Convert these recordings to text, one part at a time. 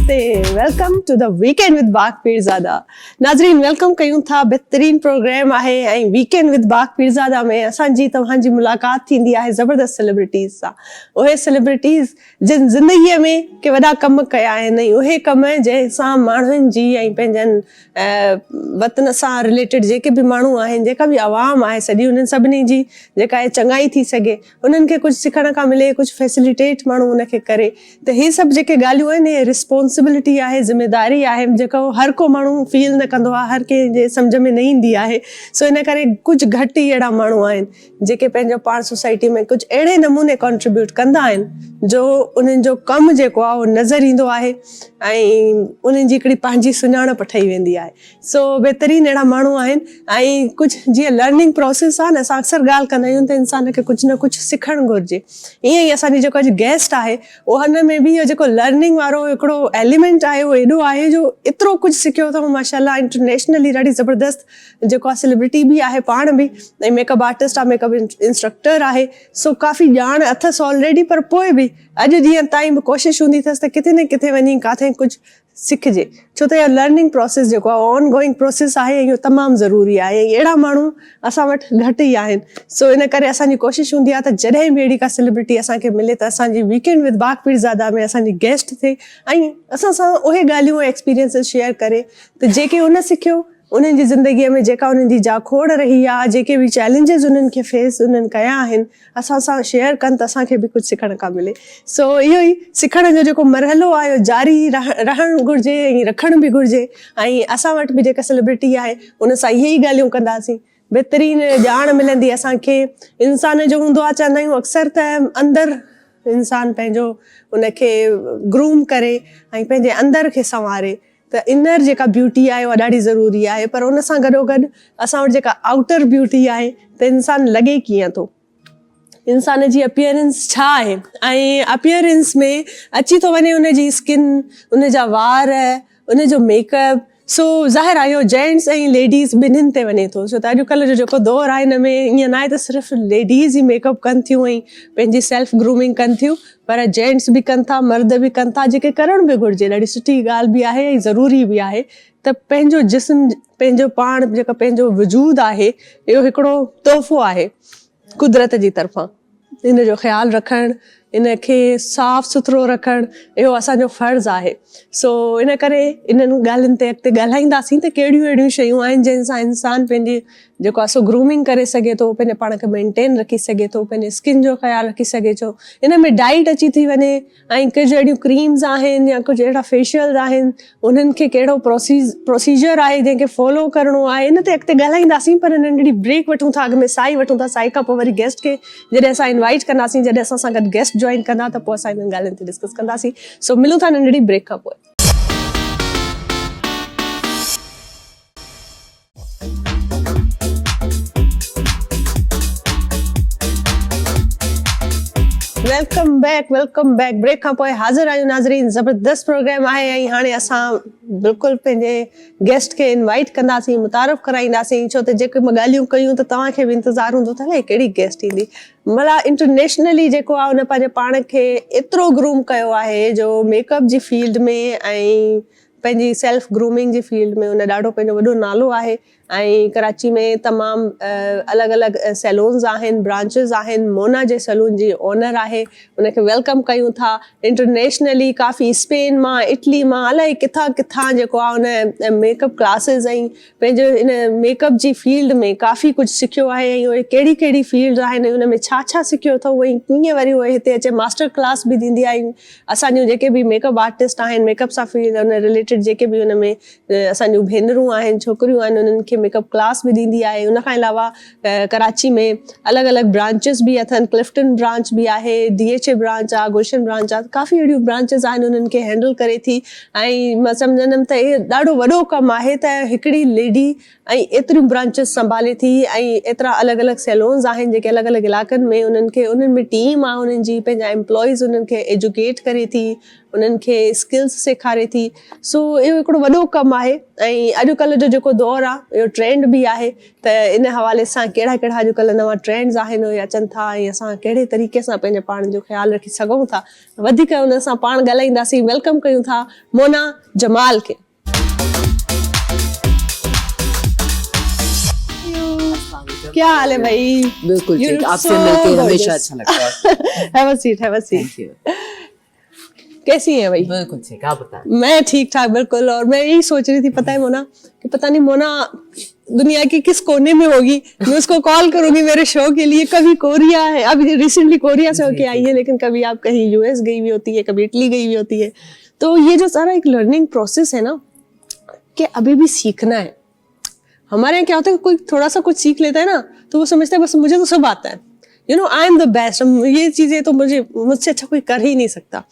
नमस्ते, welcome to the weekend with Baig Peerzada. नाज़रीन welcome कयूं था बेहतरीन प्रोग्राम आहे ऐं वीकेंड विद बाग पीरज़ादा में असांजी तव्हांजी मुलाक़ात थींदी आहे ज़बरदस्त सेलिब्रिटीज़ सां। उहे सेलिब्रिटीज़ जिन ज़िंदगीअ में के वॾा कम कया आहिनि, उहे कम जंहिंसां माण्हुनि जी ऐं पंहिंजनि वतन सां रिलेटेड जेके बि माण्हू आहिनि, जेका बि आवाम आहे सॼी, उन्हनि सभिनी जी जेका आहे चङाई थी सघे, उन्हनि खे कुझु सिखण खां मिले, कुझु फैसिलिटेट माण्हू उनखे करे। त ही सभु जेके ॻाल्हियूं आहिनि, इहे रिस्पॉन्सिबिलिटी आहे, ज़िम्मेदारी आहे, जेको हर को माण्हू फील न कंदो आहे, हर कंहिंजे सम्झ में न ईंदी आहे। सो इन करे कुझु घटि ई अहिड़ा माण्हू आहिनि जेके पंहिंजो पाण सोसाइटी में कुझु अहिड़े नमूने कॉन्ट्रीब्यूट कंदा आहिनि जो उन्हनि जो कमु जेको आहे उहो नज़र ईंदो आहे ऐं उन्हनि जी हिकिड़ी पंहिंजी सुञाणप ठही वेंदी आहे। सो बहितरीनु अहिड़ा माण्हू आहिनि ऐं कुझु जीअं लर्निंग प्रोसेस आहे न, असां अक्सर ॻाल्हि कंदा आहियूं त इंसान खे कुझु न कुझु सिखणु घुरिजे। ईअं ई असांजी जेको अॼु गेस्ट आहे, उहो हुन में बि इहो जेको लर्निंग वारो हिकिड़ो एलिमेंट आहे, उहो एॾो आहे जो एतिरो कुझु सिखियो अथऊं माशाल्लाह। इंटरनेशनली ॾाढी ज़बरदस्त जेको आहे सेलिब्रिटी बि आहे पाण बि, ऐं मेकअप आर्टिस्ट आहे, मेकअप इंस्ट्रक्टर आहे। सो काफ़ी ॼाण अथसि ऑलरेडी, पर पोइ बि अॼु ॾींहं ताईं बि कोशिशि हूंदी अथसि त किथे न किथे वञी किथे कुझु सिखिजे, छो त इहो लर्निंग प्रोसेस जेको आहे ऑन गोइंग प्रोसेस आहे, इहो तमामु ज़रूरी आहे ऐं अहिड़ा माण्हू असां वटि घटि ई आहिनि। सो इन करे असांजी कोशिशि हूंदी आहे त जॾहिं बि अहिड़ी का सेलिब्रिटी असांखे मिले त असांजी वीकेंड विद बाग पीरज़ादा में असांजी गेस्ट थिए ऐं असां सां उहे ॻाल्हियूं ऐं एक्सपीरियंसिस शेयर करे त जेके उन सिखियो, उन्हनि जी ज़िंदगीअ में जेका उन्हनि जी जाखोड़ रही आहे, जेके बि चैलेंजिस उन्हनि खे फेस उन्हनि कया आहिनि, असां सां शेयर कनि त असांखे बि कुझु सिखण खां मिले। सो इहो ई सिखण जो जेको मरहलो आहे जारी रहणु घुरिजे ऐं रखण बि घुरिजे। ऐं असां वटि बि जेका सेलिब्रिटी आहे उन सां इहे ई ॻाल्हियूं कंदासीं। बहितरीनु ॼाण मिलंदी असांखे। इंसान जो हूंदो आहे, चवंदा आहियूं अक्सर त अंदरि इंसान पंहिंजो उनखे ग्रूम करे ऐं पंहिंजे अंदर खे संवारे, त इनर जेका ब्यूटी आहे उहा ॾाढी ज़रूरी आहे। पर उन सां गॾोगॾु असां वटि जेका आउटर ब्यूटी आहे, त इंसानु लॻे कीअं थो, इंसान जी अपीयरेंस छा आहे, ऐं अपीयरेंस में अची थो वञे उनजी स्किन, उनजा वार, उनजो मेकअप। सो ज़ाहिर आहे इहो जेंट्स ऐं लेडीज़ ॿिन्हिनि ते वञे थो। छो त अॼुकल्ह जो जेको दौरु आहे, हिन में ईअं न आहे त सिर्फ़ु लेडीज़ ई मेकअप कनि थियूं ऐं पंहिंजी सेल्फ ग्रूमिंग कनि थियूं, पर जेंट्स बि कनि था, मर्द बि कनि था, जेके करण बि घुरिजे। ॾाढी सुठी ॻाल्हि बि आहे ऐं ज़रूरी बि आहे त पंहिंजो जिस्म, पंहिंजो पाण, जेका पंहिंजो वजूद आहे, इहो हिकिड़ो तोहफ़ो आहे कुदरत जी तरफ़ां। इन जो ख़्यालु रखणु, इन खे साफ़ सुथिरो रखणु, इहो असांजो फ़र्ज़ु आहे। सो इन करे इन्हनि ॻाल्हियुनि ते अॻिते ॻाल्हाईंदासीं त कहिड़ियूं अहिड़ियूं शयूं आहिनि जंहिंसां इंसानु पंहिंजी जेको आहे सो ग्रूमिंग करे सघे थो, पंहिंजे पाण खे मेंटेन रखी सघे थो, पंहिंजे स्किन जो ख़्यालु रखी सघे थो। इन में डाइट अची थी वञे ऐं कुझु अहिड़ियूं क्रीम्स आहिनि या कुझु अहिड़ा फेशियल्स आहिनि, उन्हनि खे कहिड़ो प्रोसीजर आहे जंहिंखे फॉलो करिणो आहे। इन ते अॻिते ॻाल्हाईंदासीं, पर नंढड़ी ब्रेक वठूं था, अॻ में साई वठूं था। साई खां पोइ वरी गेस्ट खे जॾहिं असां इनवाइट कंदासीं, जॾहिं असां सां गॾु गेस्ट जॉइन कंदा, त पोइ असां इन्हनि ॻाल्हियुनि ते डिस्कस कंदासीं। सो मिलूं था नंढड़ी ब्रेक खां पोइ। Welcome back. ब्रेक खां पोइ हाज़िर आहियूं नाज़रीन। ज़बरदस्त प्रोग्राम आहे ऐं हाणे असां बिल्कुलु पंहिंजे गेस्ट खे इनवाइट कंदासीं, मुतारफ़ कराईंदासीं, छो त जेके ॻाल्हियूं कयूं त तव्हांखे बि इंतज़ारु हूंदो त कहिड़ी गेस्ट ईंदी। मतिलबु इंटरनेशनली जेको आहे उन पंहिंजे पाण खे एतिरो ग्रूम कयो आहे जो मेकअप जी फील्ड में ऐं पंहिंजी सेल्फ ग्रूमिंग जी फील्ड में उन ॾाढो पंहिंजो वॾो नालो आहे। ऐं कराची में तमामु अलॻि अलॻि सैलून्स आहिनि, ब्रांचिस आहिनि। मोना जे सैलून जी ओनर आहे, उनखे वेलकम कयूं था। इंटरनेशनली काफ़ी स्पेन मां, इटली मां, अलाए किथां किथां जेको आहे उन मेकअप क्लासिस ऐं पंहिंजो इन मेकअप जी फील्ड में काफ़ी कुझु सिखियो आहे। ऐं उहे कहिड़ी कहिड़ी फील्ड आहिनि, उन में छा छा सिखियो अथव, ऐं कीअं वरी उहे हिते अचे मास्टर क्लास बि ॾींदी आहे। असांजूं जेके बि मेकअप आर्टिस्ट आहिनि, मेकअप सां फील्ड उन रिलेटेड जेके बि उन में असांजूं भेनरूं आहिनि, छोकिरियूं आहिनि, उन्हनि खे मेकअप क्लास बि ॾींदी आहे। उन खां अलावा कराची में अलॻि अलॻि ब्रांचिस बि अथनि। क्लिफ्टन ब्रांच बि आहे, DHA ब्रांच आहे, गुलशन ब्रांच आहे, काफ़ी अहिड़ियूं ब्रांचिस आहिनि, उन्हनि खे हैंडल करे थी। ऐं मां सम्झंदमि त इहो ॾाढो वॾो कमु आहे त हिकिड़ी लेडी ऐं एतिरियूं ब्रांचिस संभाले थी, ऐं एतिरा अलॻि अलॻि सैलून्स आहिनि जेके अलॻि अलॻि इलाइक़नि में उन्हनि में टीम आहे, उन्हनि जी पंहिंजा एम्प्लॉइज़ उन्हनि खे एजुकेट करे थी, उन्हनि खे स्किल्स सेखारे थी। सो इहो हिकिड़ो वॾो कमु आहे ऐं अॼुकल्ह जो जेको दौरु आहे इहो ट्रेंड बि आहे, त इन हवाले सां कहिड़ा कहिड़ा अॼुकल्ह नवां ट्रेंड्स आहिनि उहे अचनि था ऐं असां कहिड़े तरीक़े सां पंहिंजे पाण जो ख़्यालु रखी सघूं था, वधीक उन सां पाण ॻाल्हाईंदासीं। वेलकम कयूं था मोना जमाल खे। क्या हाल है भाई? बिल्कुल ठीक, आपसे मिलके हमेशा अच्छा लगता है। Have a seat, have a seat. Thank you. कैसी हैं भाई? बिल्कुल ठीक, आप बताएं। मैं ठीक ठाक बिल्कुल। और मैं यही सोच रही थी, पता है मोना, कि पता नहीं मोना दुनिया के किस कोने में होगी, मैं उसको कॉल करूंगी मेरे शो के लिए। कभी कोरिया है, अभी रिसेंटली कोरिया से होके आई है, लेकिन कभी आप कहीं यूएस गई हुई होती है, कभी इटली गई हुई होती है। तो ये जो सारा एक लर्निंग प्रोसेस है ना, कि अभी भी सीखना है। हमारे यहाँ क्या होता है, कोई थोड़ा सा कुछ सीख लेता है ना तो वो समझता है बस मुझे तो सब आता है, you know I am the best, ये चीजें तो मुझसे अच्छा कोई कर ही नहीं सकता।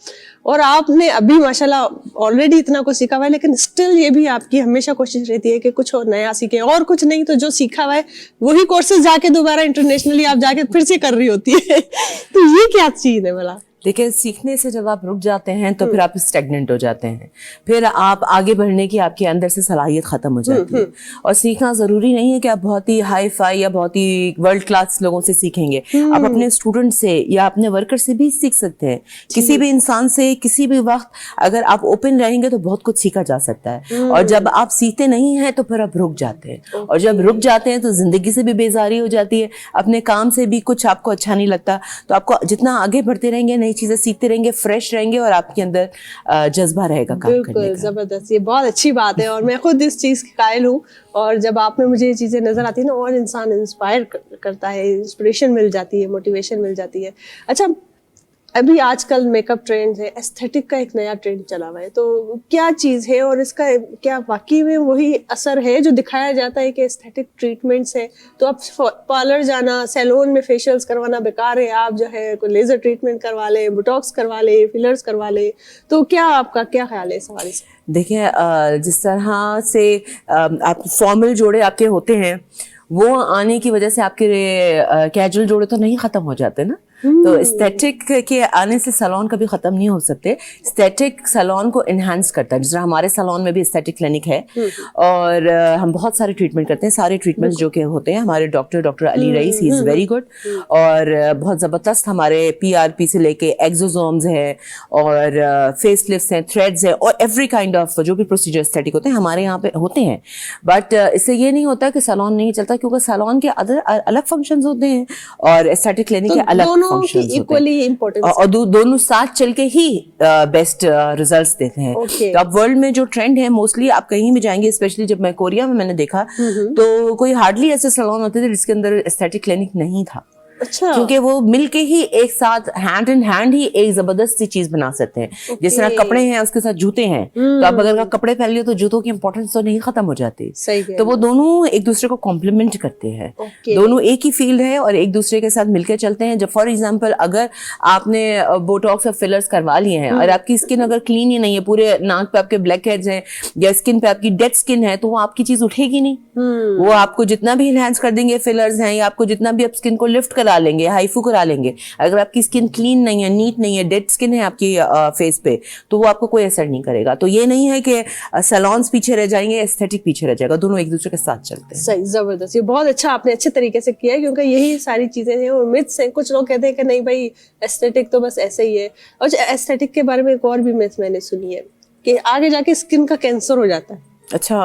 और आपने अभी माशाल्लाह ऑलरेडी इतना कुछ सीखा हुआ है, लेकिन स्टिल ये भी आपकी हमेशा कोशिश रहती है कि कुछ और नया सीखें, और कुछ नहीं तो जो सीखा हुआ है वही कोर्सेज जाके दोबारा इंटरनेशनली आप जाके फिर से कर रही होती है। तो ये क्या चीज है भला? देखिए, सीखने से जब आप रुक जाते हैं तो फिर आप स्टेगनेंट हो जाते हैं, फिर आप आगे बढ़ने की आपके अंदर से सलाहियत खत्म हो जाती है। और सीखना जरूरी नहीं है कि आप बहुत ही हाई फाई या बहुत ही वर्ल्ड क्लास लोगों से सीखेंगे। आप अपने स्टूडेंट से या अपने वर्कर से भी सीख सकते हैं। किसी भी इंसान से किसी भी वक्त अगर आप ओपन रहेंगे तो बहुत कुछ सीखा जा सकता है। और जब आप सीखते नहीं हैं तो फिर आप रुक जाते हैं, और जब रुक जाते हैं तो जिंदगी से भी बेजारी हो जाती है, अपने काम से भी कुछ आपको अच्छा नहीं लगता। तो आपको जितना आगे बढ़ते रहेंगे, नई चीजें सीखते रहेंगे, फ्रेश रहेंगे, और आपके अंदर जज्बा रहेगा काम करने का। बिल्कुल जबरदस्त, ये बहुत अच्छी बात है और मैं खुद इस चीज की कायल हूँ। और जब आप में मुझे ये चीजें नजर आती है ना, और इंसान इंस्पायर करता है, इंस्पिरेशन मिल जाती है, मोटिवेशन मिल जाती है। अच्छा, अभी आजकल मेकअप ट्रेंड है, एस्थेटिक का एक नया ट्रेंड चला हुआ है, तो क्या चीज है और इसका क्या वाकई में वही असर है जो दिखाया जाता है कि एस्थेटिक ट्रीटमेंट्स है? तो आप पार्लर जाना, सैलून में फेशियल्स करवाना बेकार है, आप जो है कोई लेजर ट्रीटमेंट करवा ले, बोटॉक्स करवा ले, फिलर्स करवा ले, तो क्या आपका क्या ख्याल है इस हवाले से? देखिए, जिस तरह से आप फॉर्मल जोड़े आपके होते हैं, वो आने की वजह से आपके कैजुअल जोड़े तो नहीं खत्म हो जाते ना। तो एस्थेटिक के आने से सैलून कभी खत्म नहीं हो सकते। एस्थेटिक सैलून को एनहांस करता है। जिस तरह हमारे सैलून में भी एस्थेटिक क्लिनिक है, और हम बहुत सारे ट्रीटमेंट करते हैं। सारे ट्रीटमेंट्स जो के होते हैं, हमारे doctor Ali Raees, he is very good, और बहुत जबरदस्त हमारे PRP से लेके एक्सोसोम्स है, और फेस लिफ्ट्स हैं, थ्रेड्स है, और एवरी काइंड ऑफ जो भी प्रोसीजर एस्थेटिक होते हैं हमारे यहाँ पे होते हैं। बट इससे ये नहीं होता कि सैलून नहीं चलता, क्योंकि सैलून के अलग फंक्शंस होते हैं और एस्थेटिक क्लिनिक के अलग इक्वली इम्पोर्टेंट, और दोनों साथ चल के ही बेस्ट रिजल्ट्स देते हैं। तो अब वर्ल्ड में जो ट्रेंड है, मोस्टली आप कहीं भी जाएंगे, स्पेशली जब मैं कोरिया में मैंने देखा, तो कोई हार्डली ऐसे सैलून होते थे जिसके अंदर एस्थेटिक क्लिनिक नहीं था। अच्छा। क्योंकि वो मिलके ही एक साथ हैंड इन हैंड ही एक जबरदस्त सी चीज बना सकते हैं। जिस तरह कपड़े हैं उसके साथ जूते हैं, तो आप अगर कपड़े पहन लियो तो जूतों की इंपॉर्टेंस तो नहीं खत्म हो जाती। तो वो दोनों एक दूसरे को कॉम्प्लीमेंट करते हैं। दोनों एक ही फील्ड है और एक दूसरे के साथ मिलकर चलते हैं। जब फॉर एग्जाम्पल अगर आपने बोटॉक्स और फिलर्स करवा लिए हैं और आपकी स्किन अगर क्लीन ही नहीं है, पूरे नाक पे आपके ब्लैक हेड्स हैं या स्किन पे आपकी डेड स्किन है, तो वो आपकी चीज उठेगी नहीं। वो आपको जितना भी इनहेंस कर देंगे फिलर्स हैं, या आपको जितना भी आप स्किन को लिफ्ट करा लेंगे, हाइफू करा लेंगे, अगर आपकी स्किन क्लीन नहीं है, नीट नहीं है, डेड स्किन है आपकी फेस पे, तो वो आपको कोई असर नहीं करेगा। तो ये नहीं है कि सैलून्स पीछे रह जाएंगे, एस्थेटिक पीछे रह जाएगा, दोनों एक दूसरे के साथ चलते हैं। सही, जबरदस्त, ये बहुत अच्छा आपने अच्छे तरीके से किया है, क्योंकि यही सारी चीजें हैं और मिथ्स हैं। कुछ लोग कहते हैं कि नहीं भाई एस्थेटिक तो बस ऐसे ही है। और एस्थेटिक के बारे में एक और भी मिथ मैंने सुनी है कि आगे जाके स्किन का कैंसर हो जाता है। अच्छा।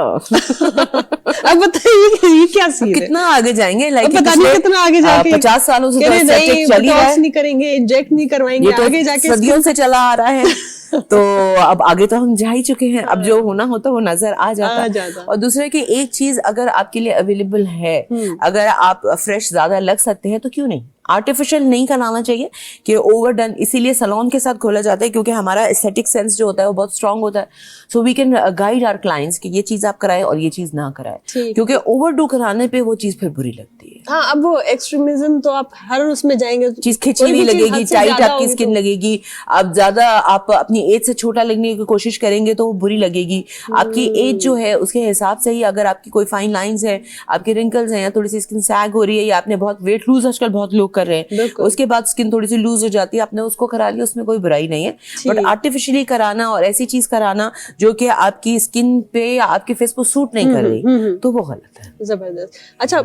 अब बताइए ये क्या सीन है? कितना आगे जाएंगे? लाइक पता नहीं कितना आगे जाके 50 सालों से तो एस्थेटिक चल ही रहा है। नहीं करेंगे, इंजेक्ट नहीं करवाएंगे, तो आगे जाके सदियों से चला आ रहा है। तो अब आगे तो हम जा ही चुके हैं, अब जो होना होता है वो नजर आ जाता है। और दूसरे की एक चीज अगर आपके लिए अवेलेबल है, अगर आप फ्रेश ज्यादा लग सकते हैं तो क्यों नहीं? आर्टिफिशियल नहीं कराना चाहिए कि ओवरडन, इसीलिए सैलून के साथ खोला जाता है क्योंकि हमारा एस्थेटिक सेंस जो होता है वो बहुत स्ट्रांग होता है। So we can guide our clients कि ये चीज आप कराएं और ये चीज ना कराएं, क्योंकि ओवरडू कराने पे वो चीज फिर बुरी लगती है। हाँ, अब वो एक्सट्रीमिज्म तो आप हर उसमें जाएंगे, चीज खिंचनी नहीं लगेगी, टाइट आपकी स्किन लगेगी, आप ज्यादा आप अपनी एज से छोटा लगने की कोशिश करेंगे तो वो बुरी लगेगी। आपकी एज जो है उसके हिसाब से ही, अगर आपकी कोई फाइन लाइंस है, आपके रिंकल्स हैं, या थोड़ी सी स्किन सैग हो रही है, या आपने बहुत वेट लूज आजकल बहुत लोग कर रहे हैं, उसके बाद स्किन थोड़ी सी लूज हो जाती है, आपने उसको करा लिया, उसमें कोई बुराई नहीं है। बट आर्टिफिशियली कराना और ऐसी चीज कराना जो कि आपकी स्किन पे या आपके फेस को सूट नहीं कर रही, तो वो गलत है। जबरदस्त। अच्छा,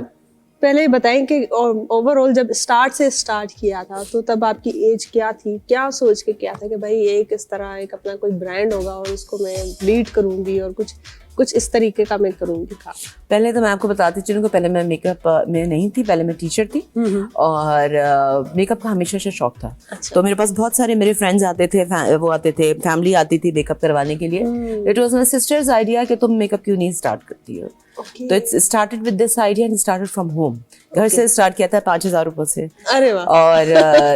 पहले बताएं कि ओवरऑल जब स्टार्ट किया था तो तब आपकी एज क्या थी, क्या सोच के किया था कि भाई एक इस तरह एक अपना कोई ब्रांड होगा और उसको मैं लीड करूंगी और कुछ इस तरीके का मैं करूंगी? था पहले तो मैं आपको बताती चलूँ कि पहले मैं मेकअप में नहीं थी, पहले मैं टीचर थी और मेकअप का हमेशा से शौक था। अच्छा। तो मेरे पास बहुत सारे मेरे फ्रेंड्स आते थे, वो आते थे, फैमिली आती थी मेकअप करवाने के लिए। It was my sister's idea कि तुम मेकअप क्यों नहीं स्टार्ट करती हो। तो it's started with this idea and started from home. घर से स्टार्ट किया था 5,000 रुपए से। अरे वाह। और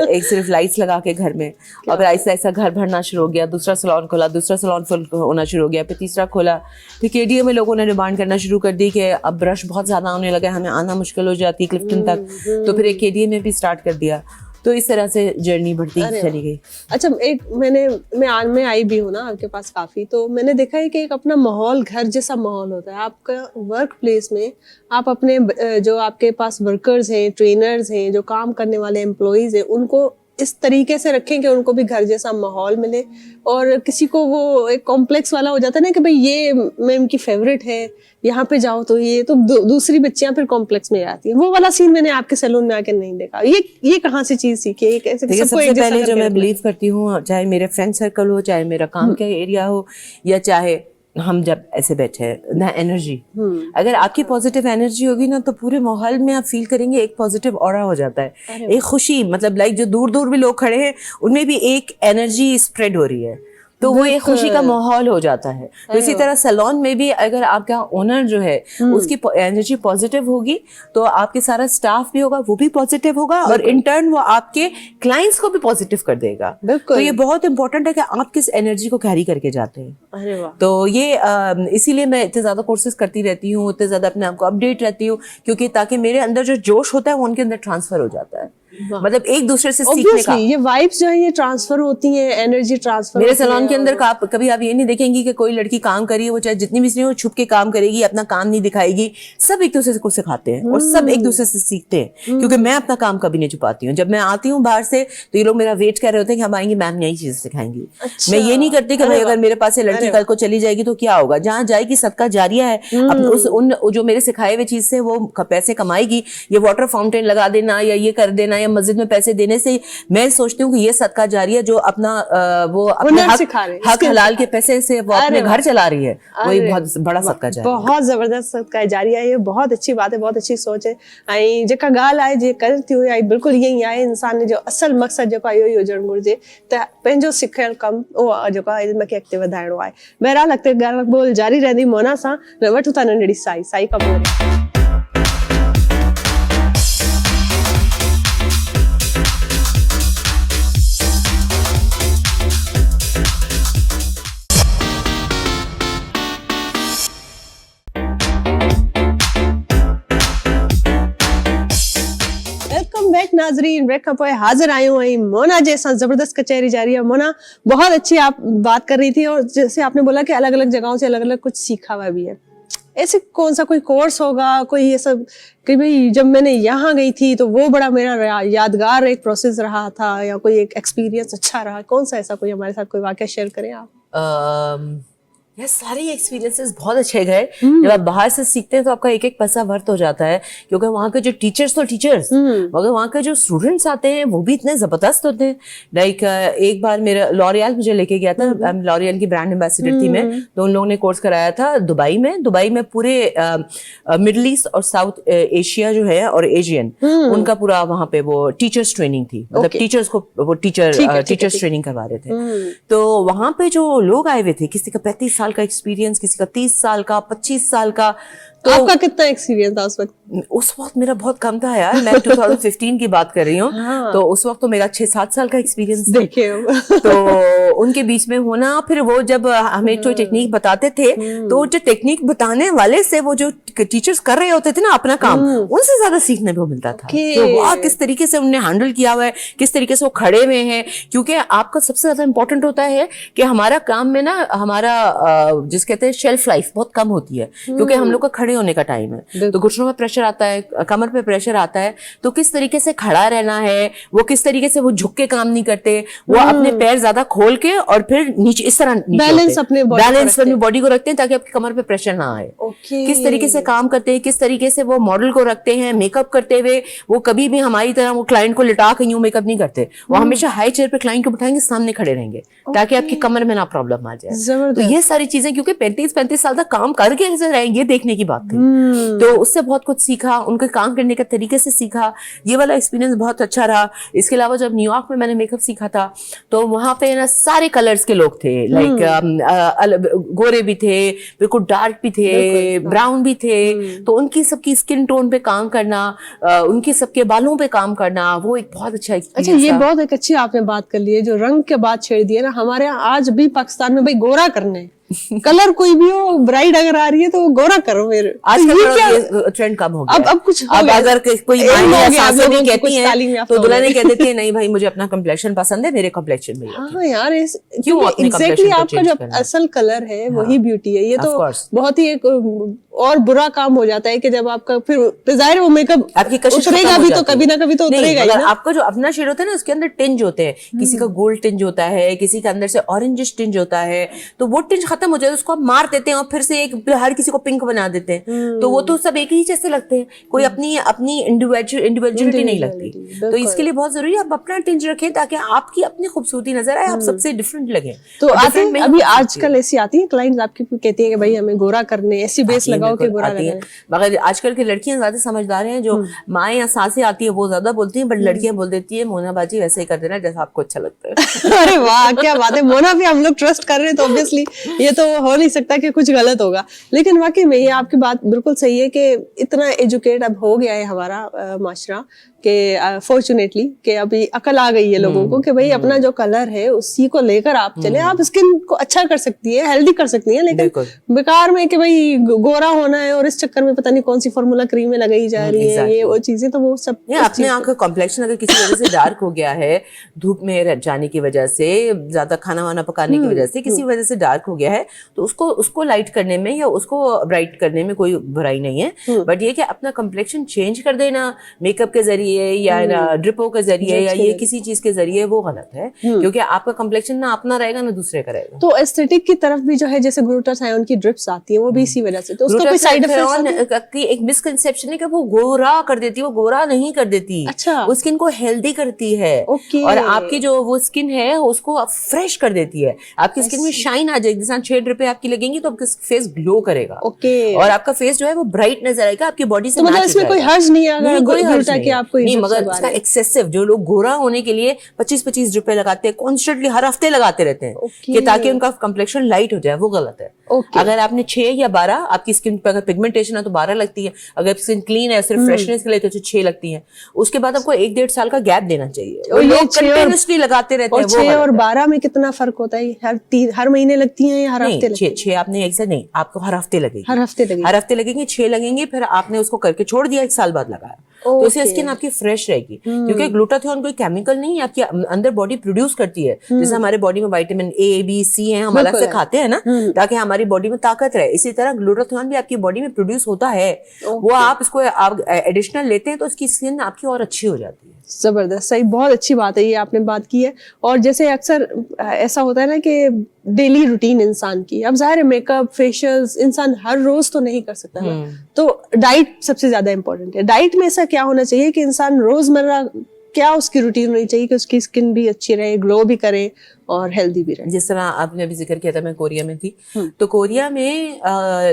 एक सिर्फ लाइट्स लगा के घर में, और फिर ऐसा ऐसा घर भरना शुरू हो गया। दूसरा सैलून खोला, दूसरा सैलून फुल होना शुरू हो गया, फिर तीसरा खोला। फिर केडीए में लोगों ने डिमांड करना शुरू कर दी कि अब ब्रश बहुत ज्यादा आने लगा, हमें आना मुश्किल हो जाती है क्लिफ्टन तक, तो फिर एक केडीए में भी स्टार्ट कर दिया। तो इस तरह से जर्नी बढ़ती चली गई। अच्छा, एक मैं आई भी हूँ ना आपके पास काफी, तो मैंने देखा है कि एक अपना माहौल, घर जैसा माहौल होता है आपका वर्क प्लेस में। आप अपने जो आपके पास वर्कर्स हैं, ट्रेनर्स हैं, जो काम करने वाले एम्प्लॉइज हैं, उनको इस तरीके से रखें कि उनको भी घर जैसा माहौल मिले। और किसी को वो एक कॉम्प्लेक्स वाला हो जाता है ना कि भाई ये मैम की फेवरेट है, यहाँ पे जाओ तो ये तो दूसरी बच्चियां फिर कॉम्प्लेक्स में आती है। वो वाला सीन मैंने आपके सैलून में आके नहीं देखा। ये कहाँ से चीज सीखी है? कैसे सबसे पहले जो मैं बिलीव करती हूँ, चाहे मेरे फ्रेंड सर्कल हो, चाहे मेरा काम का एरिया हो, या चाहे हम जब ऐसे बैठे हैं ना, एनर्जी, अगर आपकी पॉजिटिव एनर्जी होगी ना, तो पूरे माहौल में आप फील करेंगे एक पॉजिटिव ऑरा हो जाता है, एक खुशी, मतलब लाइक जो दूर दूर भी लोग खड़े हैं उनमें भी एक एनर्जी स्प्रेड हो रही है, तो वो एक खुशी का माहौल हो जाता है। तो इसी तरह सैलून में भी अगर आपका ओनर जो है उसकी एनर्जी पॉजिटिव होगी, तो आपके सारा स्टाफ भी होगा, वो भी पॉजिटिव होगा, और इन टर्न वो आपके क्लाइंट्स को भी पॉजिटिव कर देगा। तो ये बहुत इंपॉर्टेंट है कि आप किस एनर्जी को कैरी करके जाते हैं। अरे वाह। तो ये इसीलिए मैं इतने ज्यादा कोर्सेज करती रहती हूँ, इतने ज्यादा अपने आप को अपडेट रहती हूँ, क्योंकि ताकि मेरे अंदर जो जोश होता है वो उनके अंदर ट्रांसफर हो जाता है। मतलब एक दूसरे से सीखने का, ये वाइब्स जो है ये ट्रांसफर होती हैं, एनर्जी ट्रांसफर। मेरे सैलून के अंदर कभी आप ये नहीं देखेंगी कि कोई लड़की काम कर रही है, वो चाहे जितनी भी हो छुप के काम करेगी, अपना काम नहीं दिखाएगी। सब एक दूसरे को सिखाते हैं और सब एक दूसरे से सीखते हैं, क्योंकि मैं अपना काम कभी नहीं छुपाती हूँ। जब मैं आती हूँ बाहर से तो ये लोग मेरा वेट कर रहे होते हैं कि हम आएंगे, मैम नई चीज सिखाएंगी। अच्छा। मैं ये नहीं करती कि भाई अगर मेरे पास से लड़की कल को चली जाएगी तो क्या होगा, जहाँ जाएगी सदका जारिया है, उन जो मेरे सिखाए हुए चीज से वो पैसे कमाएगी। ये वाटर फाउंटेन लगा देना या ये कर देना या मस्जिद में पैसे देने से मैं सोचती हूँ कि ये सदका जारिया जो अपना वो अपने हक हलाल के पैसे से वो अपने घर चला रही है, वही बहुत बड़ा सदका जारिया, बहुत जबरदस्त सदका जारिया है। ये बहुत अच्छी बात है, बहुत अच्छी सोच है। आई जेका गाल आए जे करती हुई आई बिल्कुल यही आए, इंसान जो असल मकसद जो इहो ई हुजणु घुरिजे त पंहिंजो सिखियल कम उहो जेको आहे हिनखे अॻिते वधाइणो आहे। बहरहाल अॻिते ॻाल्हि ॿोल जारी रहंदी। मोना सां वठूं था नंढड़ी साई कपूर। नाजरीन, ब्रेक खां पोइ हाजिर आयूं ऐं मोना जे सां जबरदस्त कचहरी जारी है। मोना, बहुत अच्छी आप बात कर रही थी, और जैसे आपने बोला कि अलग अलग जगहों से अलग अलग कुछ सीखा हुआ भी है। ऐसे कौन सा कोई कोर्स होगा, कोई ये सब कि भाई जब मैंने यहाँ गई थी तो वो बड़ा मेरा यादगार एक प्रोसेस रहा था, या कोई एक एक्सपीरियंस अच्छा रहा? कौन सा ऐसा कोई हमारे साथ कोई वाकया शेयर करें आप? ये सारे एक्सपीरियंसेस बहुत अच्छे गए। जब आप बाहर से सीखते हैं तो आपका एक एक पैसा वर्थ हो जाता है, क्योंकि वहाँ के जो टीचर्स मगर वहाँ के जो स्टूडेंट्स आते हैं वो भी इतने जबरदस्त होते हैं। लाइक एक बार मेरा लॉरियल मुझे लेके गया था, लॉरियल की ब्रांड एम्बेसडर थी मैं, तो उन लोगों ने कोर्स कराया था दुबई में पूरे मिडिल ईस्ट और साउथ एशिया जो है और एशियन, उनका पूरा वहाँ पे वो टीचर्स ट्रेनिंग थी, मतलब टीचर्स को वो टीचर्स ट्रेनिंग करवा रहे थे। तो वहाँ पे जो लोग आए हुए थे, किसी का 35 साल का एक्सपीरियंस, किसी का 30 साल का, 25 साल का, तो आपका कितना एक्सपीरियंस था उस वक्त? उस वक्त मेरा बहुत कम था यार, मैं 2015 की बात कर रही हूँ। हाँ। तो उस वक्त तो मेरा 6-7 साल का एक्सपीरियंस देखिए तो उनके बीच में होना, फिर वो जब हमें जो टेक्निक बताते थे, तो जो टेक्निक बताने वाले से वो जो टीचर्स कर रहे होते थे ना अपना काम, उनसे ज्यादा सीखने को मिलता था कि वाह किस तरीके से उन्होंने हैंडल किया हुआ है, किस तरीके से वो खड़े हुए हैं। क्योंकि आपका सबसे ज्यादा इंपॉर्टेंट होता है कि हमारा काम में ना हमारा जिस कहते हैं शेल्फ लाइफ बहुत कम होती है, क्योंकि हम लोग का खड़े होने का टाइम है, तो घुटनों में प्रेशर आता है, कमर पे प्रेशर आता है, तो किस तरीके से खड़ा रहना है, वो किस तरीके से वो झुक के काम नहीं करते, वो अपने पैर ज्यादा खोल के और फिर नीचे इस तरह बैलेंस अपने बॉडी को रखते हैं ताकि आपकी कमर पे प्रेशर ना आए। किस तरीके से काम करते हैं, किस तरीके से वो मॉडल को रखते हैं मेकअप करते हुए, वो कभी भी हमारी तरह वो क्लाइंट को लिटा के यूं मेकअप नहीं करते, वो हमेशा हाई चेयर पे क्लाइंट को बिठाएंगे, सामने खड़े रहेंगे ताकि आपकी कमर में ना प्रॉब्लम आ जाए। तो ये सारी चीजें क्योंकि 35-35 साल तक काम करके कैसे रहेंगे देखने की बात थी, तो उससे बहुत कुछ सीखा, उनके काम करने के तरीके से सीखा। ये वाला एक्सपीरियंस बहुत अच्छा रहा। इसके अलावा जब न्यूयॉर्क में मैंने मेकअप सीखा था, तो वहां पे ना सारे कलर्स के लोग थे, लाइक गोरे भी थे, बिल्कुल डार्क भी थे, ब्राउन भी थे, तो उनकी सबकी स्किन टोन पे काम करना, उनके सबके बालों पे काम करना, वो एक बहुत अच्छा एक्सपीरियंस। अच्छा, ये बहुत एक अच्छी आपने बात कर ली है, जो रंग के बात छेड़ दी है ना। हमारे यहाँ आज भी पाकिस्तान में भाई गोरा करने कलर कोई भी हो, ब्राइड अगर आ रही है तो वो गोरा करो मेरे। आजकल ट्रेंड कम हो गया। अब कुछ अब अगर कोई सासू भी कहती है तो दुल्हन कह देती है नहीं भाई मुझे अपना कम्प्लेक्शन पसंद है, मेरे कम्प्लेक्शन में। हाँ यार, क्यों एग्जैक्टली आपका जो असल कलर है वही ब्यूटी है। ये तो बहुत ही एक और बुरा काम हो जाता है कि जब आपका फिर जाहिर वो मेकअप आपकी उतरेगा भी तो कभी ना कभी तो उतरेगा ही ना। आपका जो अपना शेड होता है ना उसके अंदर टिंज होते हैं, किसी का गोल्ड टिंज होता है, किसी का अंदर से ऑरेंजिश टिंज होता है, तो वो टिंज खत्म हो जाए तो उसको आप मार देते हैं और फिर से एक हर किसी को पिंक बना देते हैं, तो वो तो सब एक ही जैसे लगते हैं, कोई अपनी इंडिविजुअलिटी नहीं लगती। तो इसके लिए बहुत जरूरी है आप अपना टिंज रखें ताकि आपकी अपनी खूबसूरती नजर आए, आप सबसे डिफरेंट लगे। तो अभी आजकल ऐसी आती है क्लाइंट्स आपकी कहती है कि भाई हमें गोरा करने, ऐसी बेस लगाओ कि गोरा लगे। मगर आजकल की लड़कियां ज्यादा समझदार हैं, जो माँ या सासें आती है वो ज्यादा बोलती हैं, बट लड़कियां बोल देती है मोना बाजी वैसे ही कर देना जैसा आपको अच्छा लगता है। अरे वाह क्या बात है, मोना भी हम लोग ट्रस्ट कर रहे हैं तो ऑब्वियसली ये तो हो नहीं सकता कि कुछ गलत होगा। लेकिन वाकई में ये आपकी बात बिल्कुल सही है कि इतना एजुकेट अब हो गया है हमारा माशरा कि फॉर्चुनेटली कि अभी अकल आ गई है लोगों को कि भाई अपना जो कलर है उसी को लेकर आप चले। आप स्किन को अच्छा कर सकती है, हेल्दी कर सकती है, लेकिन बेकार में कि भाई गोरा होना है और इस चक्कर में पता नहीं कौन सी फॉर्मूला क्रीमें लगाई जा रही है, ये वो चीजें, तो वो सब अपने आंख का कॉम्प्लेक्शन अगर किसी वजह से डार्क हो गया है, धूप में जाने की वजह से, ज्यादा खाना वाना पकाने की वजह से किसी वजह से डार्क हो गया है, तो उसको लाइट करने में या उसको ब्राइट करने में कोई बुराई नहीं है। बट ये कि अपना कॉम्प्लेक्शन चेंज कर देना मेकअप के जरिए या ड्रिपों के जरिए या ये किसी चीज के जरिए, वो गलत है, क्योंकि आपका कॉम्प्लेक्शन ना अपना रहेगा ना दूसरे का रहेगा। तो एस्थेटिक की तरफ भी जो है, जैसे ग्लूटाथायोन की ड्रिप्स आती है वो भी इसी वजह से, तो उसका कोई साइड इफेक्ट की एक मिसकंसेप्शन है कि वो गोरा कर देती है, वो गोरा नहीं कर देती। अच्छा, वो स्किन को हेल्दी करती है और आपकी जो वो स्किन है उसको फ्रेश कर देती है, आपकी स्किन में शाइन आ जाएगी। जैसे 6 ड्रिपें आपकी लगेंगी तो आपका फेस ग्लो करेगा और आपका फेस जो है वो ब्राइट नजर आएगा, आपकी बॉडी से। मतलब इसमें कोई हर्ज नहीं है, कोई हर्ज नहीं आपको, मगर उसका एक्सेसिव, जो लोग गोरा होने के लिए 25-25 रुपए लगाते हैं, कॉन्स्टेंटली हर हफ्ते लगाते रहते हैं कि ताकि उनका कॉम्प्लेक्शन लाइट हो जाए, वो गलत है। अगर आपने 6 या 12, आपकी स्किन पर अगर पिगमेंटेशन है तो 12 लगती है, अगर स्किन क्लीन है सिर्फ फ्रेशनेस के लिए तो 6 लगती है। उसके बाद आपको 1-1.5 साल का गैप देना चाहिए। लोग कंटिन्यूअसली लगाते रहते हैं। 6 और 12 में कितना फर्क होता है? हर महीने लगती है या हर हफ्ते? 6 आपने एक से नहीं, आपको हर हफ्ते लगेगी, हर हफ्ते लगेंगे 6 लगेंगे, फिर आपने उसको करके छोड़ दिया, 1 साल बाद लगाया, तो उससे स्किन आपकी फ्रेश रहेगी। क्योंकि ग्लूटाथियोन कोई केमिकल नहीं है, आपके अंदर बॉडी प्रोड्यूस करती है। जैसे हमारे बॉडी में विटामिन ए, बी, सी है, हम अलग से खाते हैं ना ताकि हमारी बॉडी में ताकत रहे, इसी तरह ग्लूटाथियोन भी आपकी बॉडी में प्रोड्यूस होता है। वो आप इसको आप एडिशनल लेते हैं तो उसकी स्किन आपकी और अच्छी हो जाती है। जबरदस्त, सही, बहुत अच्छी बात है ये आपने बात की है। और जैसे अक्सर ऐसा होता है ना कि डेली रूटीन इंसान की, अब जाहिर है मेकअप फेशियल्स इंसान हर रोज तो नहीं कर सकता ना, तो डाइट सबसे ज्यादा इंपॉर्टेंट है। डाइट में ऐसा क्या होना चाहिए कि इंसान रोजमर्रा क्या उसकी रूटीन होनी चाहिए कि उसकी स्किन भी अच्छी रहे, ग्लो भी करे और हेल्दी भी रहे? जिस तरह आपने अभी जिक्र किया था, मैं कोरिया में थी, तो कोरिया में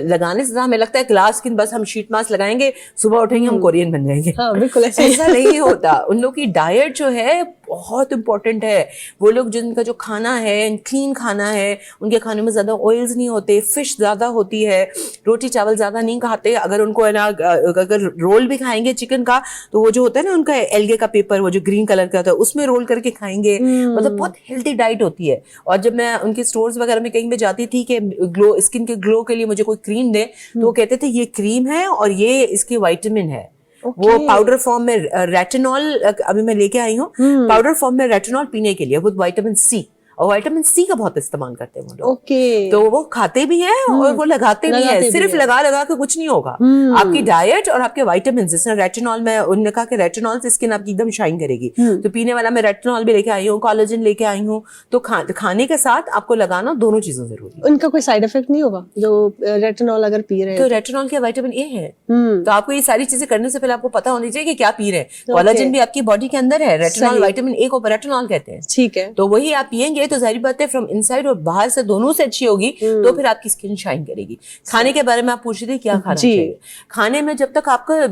लगाने से हमें लगता है ग्लास स्किन, बस हम शीट मास्क लगाएंगे, सुबह उठेंगे हम कोरियन बन जाएंगे। हाँ, बिल्कुल ऐसा नहीं होता। उन लोग की डाइट जो है बहुत इंपॉर्टेंट है। वो लोग जिनका जो खाना है क्लीन खाना है, उनके खाने में ज्यादा ऑयल्स नहीं होते, फिश ज्यादा होती है, रोटी चावल ज्यादा नहीं खाते। अगर उनको है ना, अगर रोल भी खाएंगे चिकन का तो वो जो होता है ना उनका एल्गे का पेपर, वो जो ग्रीन कलर का होता है उसमें रोल करके खाएंगे। मतलब बहुत हेल्थी डाइट होती है। और जब मैं उनके स्टोर्स वगैरह में कहीं पे जाती थी कि ग्लो, स्किन के ग्लो के लिए मुझे कोई क्रीम दे, तो वो कहते थे ये क्रीम है और ये इसकी विटामिन है। वो पाउडर फॉर्म में रेटिनॉल अभी मैं लेके आई हूँ, पाउडर फॉर्म में रेटिनॉल पीने के लिए, वो विटामिन सी, और विटामिन सी का बहुत इस्तेमाल करते हैं वो लोग। तो वो खाते भी हैं और वो लगाते भी हैं। सिर्फ लगा लगा के कुछ नहीं होगा। आपकी डाइट और आपके विटामिन, जैसे रेटिनॉल में उन्होंने कहा कि रेटिनॉल से स्किन आपकी एकदम शाइन करेगी, तो पीने वाला मैं रेटिनॉल भी लेके आई हूँ, कोलेजन लेके आई हूँ। तो खाने के साथ आपको लगाना दोनों चीजें जरूरी है। उनका कोई साइड इफेक्ट नहीं होगा जो रेटिनॉल अगर पी रहे हैं? तो रेटिनॉल क्या विटामिन ए है, तो आपको ये सारी चीजें करने से पहले आपको पता होनी चाहिए कि क्या पी रहे हैं। कोलेजन भी आपकी बॉडी के अंदर है, रेटिनॉल विटामिन ए को रेटिनॉल कहते हैं। ठीक है, तो वही आप पियेंगे तो जाहिर बात है फ्रॉम इनसाइड और बाहर से दोनों से अच्छी होगी, तो फिर आपकी स्किन शाइन करेगी। खाने के बारे में आप पूछ रहे थे क्या खाना चाहिए। खाने में जब तक आपका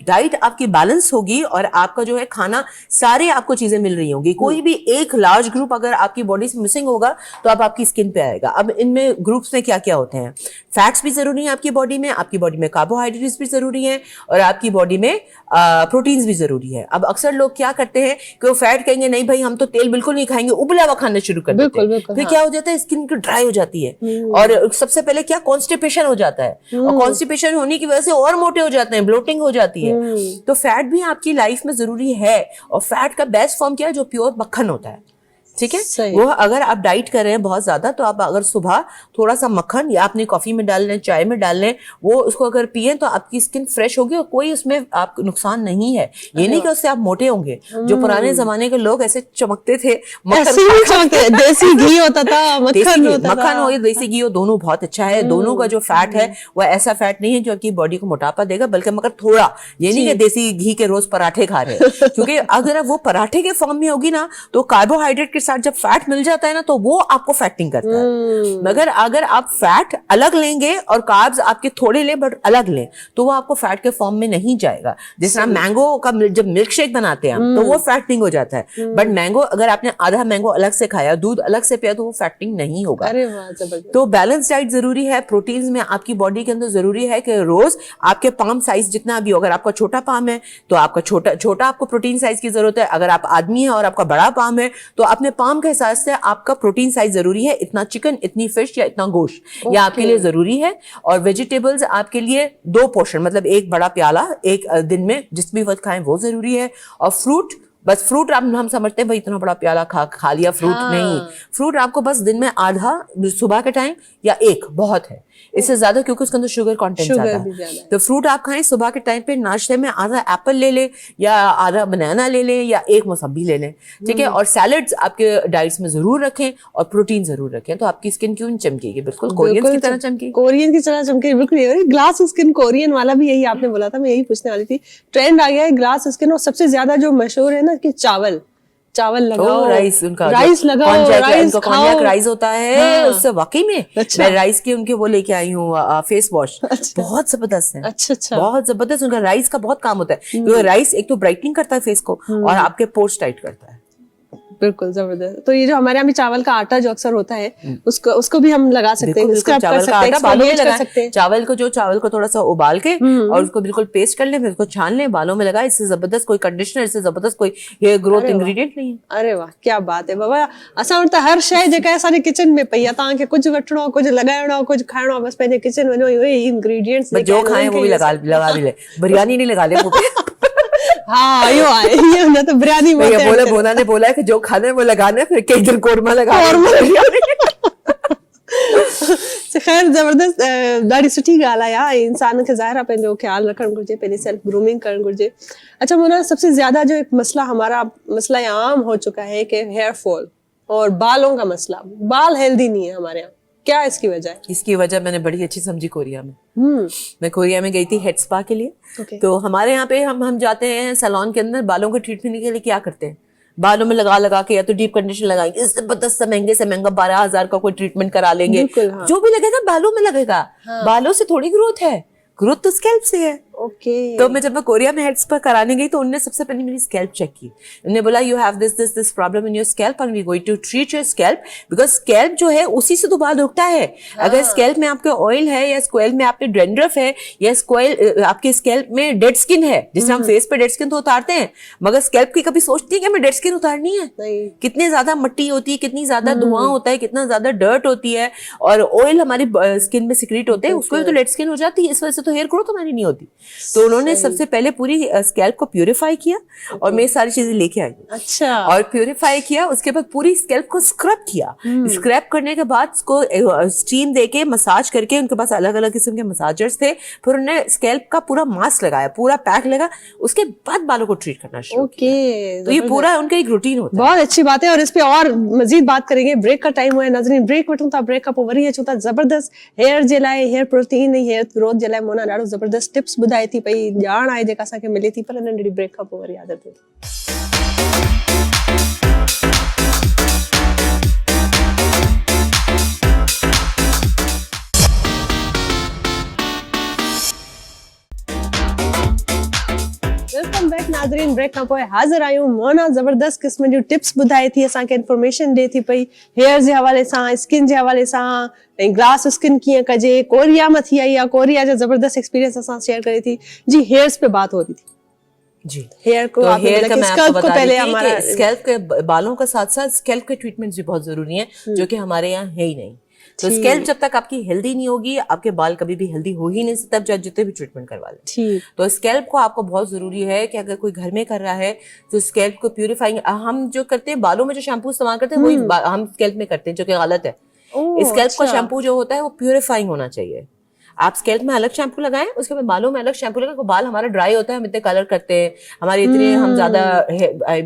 डाइट आपकी बैलेंस होगी और आपका जो है खाना सारे आपको चीजें मिल रही होंगी, कोई भी एक लार्ज ग्रुप अगर आपकी बॉडी से मिसिंग होगा तो आप आपकी स्किन पे आएगा। अब इनमें ग्रुप्स में क्या क्या होते हैं? फैट्स भी जरूरी है आपकी बॉडी में कार्बोहाइड्रेट्स भी जरूरी है, और आपकी बॉडी में प्रोटीन्स भी जरूरी है। अब अक्सर लोग क्या करते हैं कि वो फैट कहेंगे नहीं भाई हम तो तेल बिल्कुल नहीं खाएंगे, उबला हुआ खाना शुरू कर देते हैं। फिर क्या हो जाता है, स्किन ड्राई हो जाती है, और सबसे पहले क्या कॉन्स्टिपेशन हो जाता है, और कॉन्स्टिपेशन होने की वजह से और मोटे हो जाते हैं, ब्लोटिंग हो जाती है। तो फैट भी आपकी लाइफ में जरूरी है, और फैट का बेस्ट फॉर्म क्या है? जो प्योर मक्खन होता है, ठीक है। वो अगर आप डाइट कर रहे हैं बहुत ज्यादा, तो आप अगर सुबह थोड़ा सा मक्खन या अपनी कॉफी में डाल लें, चाय में डाल लें, वो उसको अगर पिए तो आपकी स्किन फ्रेश होगी और कोई उसमें आपको नुकसान नहीं है। ये नहीं कि उससे आप मोटे होंगे। जो पुराने जमाने के लोग ऐसे चमकते थे, देसी घी होता था, मक्खन हो या देसी घी हो, दोनों बहुत अच्छा है। दोनों का जो फैट है वो ऐसा फैट नहीं है जो आपकी बॉडी को मोटापा देगा, बल्कि मगर थोड़ा, ये नहीं कि देसी घी के रोज पराठे खा रहे हैं, क्योंकि अगर वो पराठे के फॉर्म में होगी ना तो कार्बोहाइड्रेट के साथ जब फैट मिल जाता है ना तो वो आपको फैटिंग करता है। मगर अगर आप फैट अलग लेंगे और कार्ब्स आपके थोड़े लें बट अलग लें, तो वो आपको फैट के फॉर्म में नहीं जाएगा। जिस तरह मैंगो का जब मिल्क शेक बनाते हैं तो वो फैटिंग हो जाता है, बट मैंगो अगर आपने आधा मैंगो अलग से खाया, दूध अलग से पिया, तो वो फैटिंग नहीं होगा। तो बैलेंस डाइट जरूरी है। प्रोटीन्स में आपकी बॉडी के अंदर जरूरी है कि रोज आपके पाम साइज जितना भी हो, अगर आपका छोटा पाम है तो आपका छोटा आपको प्रोटीन साइज की जरूरत है। अगर आप आदमी है और आपका बड़ा पाम है तो अपने पाम के हिसाब से आपका प्रोटीन साइज जरूरी है। इतना चिकन, इतनी फिश या इतना गोश्त, यह आपके लिए जरूरी है। और वेजिटेबल्स आपके लिए 2 पोर्शन, मतलब एक बड़ा प्याला एक दिन में जिस भी वक्त खाएं वो जरूरी है। और फ्रूट, बस फ्रूट हम समझते हैं भाई इतना बड़ा प्याला खा लिया, फ्रूट नहीं। फ्रूट आपको बस दिन में आधा सुबह के टाइम या 1 बहुत है, इससे ज्यादा क्योंकि उसके अंदर शुगर कंटेंट ज्यादा है। तो फ्रूट आप खाएं सुबह के टाइम पे, नाश्ते में आधा एप्पल ले लें या आधा बनाना ले लें या 1 मौसम्बी ले लें, ठीक है। और सैलड्स आपके डाइट्स में जरूर रखें और प्रोटीन जरूर रखें, तो आपकी स्किन क्यों चमकेगी? बिल्कुल कोरियन की तरह चमकेगी, कोरियन की तरह चमकेगी। बिल्कुल ग्लास स्किन कोरियन वाला भी यही आपने बोला था, मैं यही पूछने वाली थी। ट्रेंड आ गया है ग्लास स्किन, और सबसे ज्यादा जो मशहूर है ना कि चावल लगाओ, राइस, उनका राइस लगाओ, राइस खाओ, राइस होता है उससे वाकई में। मैं राइस के उनके वो लेके आई हूँ फेस वॉश, बहुत जबरदस्त है। अच्छा, बहुत जबरदस्त। उनका राइस का बहुत काम होता है, क्योंकि राइस एक तो ब्राइटनिंग करता है फेस को और आपके पोर्स टाइट करता है। बिल्कुल जबरदस्त। तो ये जो हमारे यहाँ भी चावल का आटा जो अक्सर होता है उसको भी हम लगा सकते हैं। चावल का आटा बालों में लगा सकते हैं। चावल को थोड़ा सा उबाल के और उसको बिल्कुल पेस्ट कर लें, फिर उसको छान लें, बालों में लगाए। इससे जबरदस्त कोई कंडीशनर, इससे जबरदस्त कोई हेयर ग्रोथ इंग्रेडिएंट नहीं है। अरे वाह, क्या बात है बाबा। असां वटि हर शइ जेका असांजे किचन में पई आहे, तव्हांखे कुछ वठणो, कुछ लगाइणो, कुछ खाइणो, बस पंहिंजे किचन वञो, इहे इंग्रेडिएंट्स जो खाएं वो भी लगा भी ले। बिरयानी नहीं लगा ले हाँ यो है ये ना, तो बिरयानी बोला ने बोला है कि जो खाने वो लगाने, फिर कई दिन कोरमा लगा। खैर जबरदस्त, ॾाढी सुठी ॻाल्हि आहे। इंसान खे ज़ाहिर आहे पंहिंजो ख्याल रखणु घुरिजे, पंहिंजी सेल्फ ग्रूमिंग करणु घुरिजे। अच्छा मोना, सबसे ज्यादा जो एक मसला आम हो चुका है कि हेयर फॉल और बालों का मसला, बाल हेल्दी नहीं है हमारे यहाँ, क्या इसकी वजह है? इसकी वजह मैंने बड़ी अच्छी समझी कोरिया में। मैं कोरिया में गई थी हेड स्पा के लिए। तो हमारे यहाँ पे हम जाते हैं सैलून के अंदर, बालों के ट्रीटमेंट के लिए क्या करते हैं, बालों में लगा के या तो डीप कंडीशन लगाएंगे, इससे जबरदस्त महंगे से महंगा 12,000 का कोई ट्रीटमेंट करा लेंगे। जो भी लगेगा बालों में लगेगा। बालों से थोड़ी ग्रोथ है, ग्रोथ तो स्कैल्प से है। ओके। तो जब मैं कोरिया में हेड्स पर कराने गई तो उन्होंने सबसे पहले मेरी स्कैल्प चेक की। उन्होंने बोला you have this problem in your scalp and we going to treat your scalp, because scalp जो है उसी से तो बाल उगता है। अगर स्कैल्प में आपके ऑयल है या स्कैल्प में आपके डैंड्रफ है या आपके स्कैल्प में डेड स्किन है, जिससे हम फेस पे डेड स्किन तो उतारते हैं, मगर स्कैल्प की कभी सोचती है कि हमें डेड स्किन उतारनी है? कितनी ज्यादा मिट्टी होती है, कितनी ज्यादा धुआं होता है, कितना ज्यादा डर्ट होती है और ऑयल हमारी स्किन में सिक्रीट होते हैं, उसको भी तो डेड स्किन हो जाती है। इस वजह से तो हेयर ग्रोथ हमारी नहीं होती। तो उन्होंने सबसे पहले पूरी स्कैल्प को प्यूरिफाई किया और मैं सारी चीजें लेके आई। अच्छा। और प्यूरिफाई किया, उसके बाद पूरी स्कैल्प को स्क्रब किया। स्क्रब करने के बाद उसको स्टीम देके मसाज करके, उनके पास अलग अलग किस्म के मसाजर्स थे, फिर उन्होंने स्कैल्प का पूरा मास्क लगाया, पूरा पैक लगा, उसके बाद बालों को ट्रीट करना शुरू किया। तो ये पूरा उनका एक रूटीन होता है। बहुत अच्छी बात है और इस पे और मजीद बात करेंगे। ब्रेक का टाइम हुआ है नाज़रीन, ब्रेक वठूं था। ब्रेक खां पोइ वरी अचूं था। जबरदस्त हेयर जे लाइ, हेयर प्रोटीन ऐं हेयर ग्रोथ जे लाइ मोना ॾाढो जबरदस्त टिप्स ॿुधाए थी पई, ॼाण आहे जेका असांखे मिले थी। पर नंढड़ी ब्रेक खां पोइ वरी आदत थी। वेलकम बैक नाज़रीन। ब्रेक खां पोइ हाज़िर आहियूं। मोना ज़बरदस्त क़िस्म जूं टिप्स ॿुधाए थी, असांखे इंफॉर्मेशन ॾिए थी पई हेयर जे हवाले सां, स्किन जे हवाले सां, ऐं ग्लास स्किन कीअं कजे। कोरिया में थी आई आहे, कोरिया जो ज़बरदस्त एक्सपीरियंस असां शेयर करे थी। जी हेयर्स पे बात हो रही थी जी। हेयर को, तो हेयर का मैं आपको बता पहले रही थी हमारा कि स्कैल्प के बालों का साथ साथ स्कैल्प के ट्रीटमेंट्स भी बहुत जरूरी हैं, जो कि हमारे यहाँ है ही नहीं। तो स्कैल्प जब तक आपकी हेल्दी नहीं होगी, आपके बाल कभी भी हेल्दी हो ही नहीं सकते, तब जितने भी ट्रीटमेंट करवा लें। ठीक। तो स्कैल्प को आपको बहुत जरूरी है कि अगर कोई घर में कर रहा है तो स्कैल्प को प्यूरिफाइंग, हम जो करते हैं बालों में जो शैम्पू इस्तेमाल करते हैं वही हम स्कैल्प में करते हैं, जो कि गलत है। स्कैल्प का शैम्पू जो होता है वो प्यूरिफाइंग होना चाहिए। आप स्कैल्प में अलग शैम्पू लगाएं, उसके बाद बालों में अलग शैम्पू लगाएं। बाल हमारा ड्राई होता है, हम इतने कलर करते हैं, हमारे इतने हम ज्यादा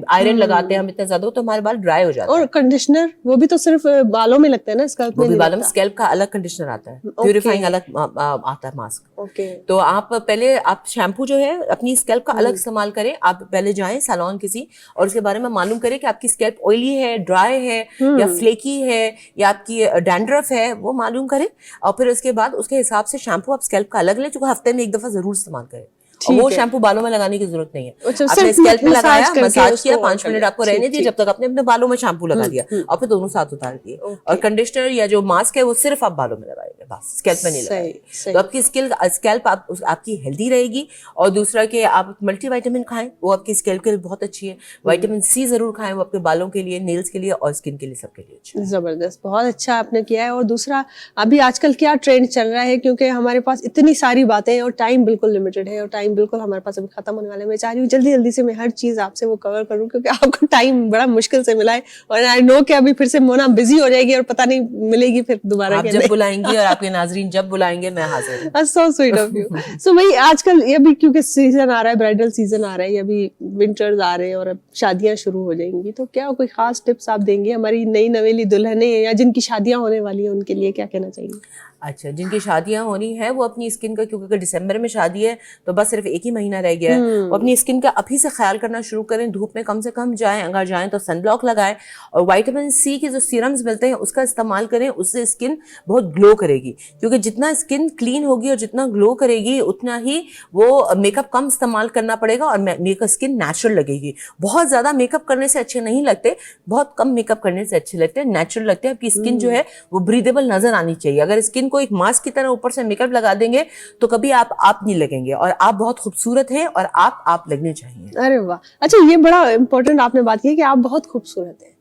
आयरन लगाते हैं, हम इतना ज्यादा, तो हमारे बाल ड्राई हो जाते हैं। और कंडीशनर वो भी तो सिर्फ बालों में लगता है ना, स्कैल्प में नहीं बालों में लगता। स्कैल्प का अलग कंडीशनर आता है, प्यूरिफाइंग अलग आता है मास्क। ओके। तो आप पहले आप शैम्पू जो है अपनी स्कैल्प का अलग इस्तेमाल करें। आप पहले जाएं सैलून किसी और उसके बारे में मालूम करें कि आपकी स्कैल्प ऑयली है, ड्राई है या फ्लेकी है या आपकी डैंड्रफ है, वो मालूम करें। और फिर उसके बाद उसके हिसाब से शैम्पू आप स्कैल्प अलग ले, जो हफ्ते में एक दफा जरूर इस्तेमाल करें। और वो शैम्पू बालों में लगाने की जरूरत नहीं है। आपने स्कैल्प में लगाया, मसाज किया, 5 मिनट आपको रहने दिए, जब तक आपने अपने बालों में शैम्पू लगा दिया और फिर दोनों साथ उतार दिए। और कंडीशनर या जो मास्क है वो सिर्फ आप बालों में लगाएंगे, बस स्कैल्प में नहीं लगाएंगे। तो आपकी स्कैल्प आपकी हेल्दी रहेगी। और दूसरा कि आप मल्टीविटामिन खाएं, वो आपकी स्कैल्प के लिए बहुत अच्छी है। विटामिन सी जरूर खाएं, वो आपके बालों के लिए, नेल्स के लिए और स्किन के लिए, सबके लिए अच्छा है। जबरदस्त, बहुत अच्छा आपने किया है। और दूसरा अभी आजकल क्या ट्रेंड चल रहा है, क्योंकि हमारे पास इतनी सारी बातें हैं और टाइम बिल्कुल लिमिटेड है और टाइम बिल्कुल हमारे पास खत्म होने वाले। मैं चाह रही हूँ जल्दी जल्दी से मैं हर चीज आपसे वो कवर करूँ, क्योंकि आपको टाइम बड़ा मुश्किल से मिला है और आई नो कि अभी फिर से मोना बिजी हो जाएगी और पता नहीं मिलेगी फिर दोबारा। आप जब बुलाएंगी और आपके नाजरीन जब बुलाएंगे मैं हाजिर हूँ। So sweet of you. So भाई आजकल ये भी क्योंकि सीजन आ रहा है, ब्राइडल सीजन आ रहा है, अभी विंटर्स आ रहे हैं और अब शादियां शुरू हो जाएंगी, तो क्या कोई खास टिप्स आप देंगे हमारी नई नवेली दुल्हने या जिनकी शादियां होने वाली है उनके लिए, क्या कहना चाहिए? अच्छा, जिनकी शादियां होनी है वो अपनी स्किन का, क्योंकि अगर दिसंबर में शादी है तो बस सिर्फ एक ही महीना रह गया है, वो अपनी स्किन का अभी से ख्याल करना शुरू करें। धूप में कम से कम जाएं, अगर जाएं तो सनब्लॉक लगाएं और विटामिन सी के जो सीरम्स मिलते हैं उसका इस्तेमाल करें, उससे स्किन बहुत ग्लो करेगी। क्योंकि जितना स्किन क्लीन होगी और जितना ग्लो करेगी उतना ही वो मेकअप कम इस्तेमाल करना पड़ेगा और मेकअप स्किन नेचुरल लगेगी। बहुत ज्यादा मेकअप करने से अच्छे नहीं लगते, बहुत कम मेकअप करने से अच्छे लगते हैं, नेचुरल लगते हैं। आपकी स्किन जो है वो ब्रीदेबल नजर आनी चाहिए। अगर स्किन को एक मास्क की तरह ऊपर से मेकअप लगा देंगे तो कभी आप नहीं लगेंगे और आप बहुत खूबसूरत हैं और आप लगने चाहिए। अरे वाह, अच्छा ये बड़ा इंपॉर्टेंट आपने बात की कि आप बहुत खूबसूरत हैं,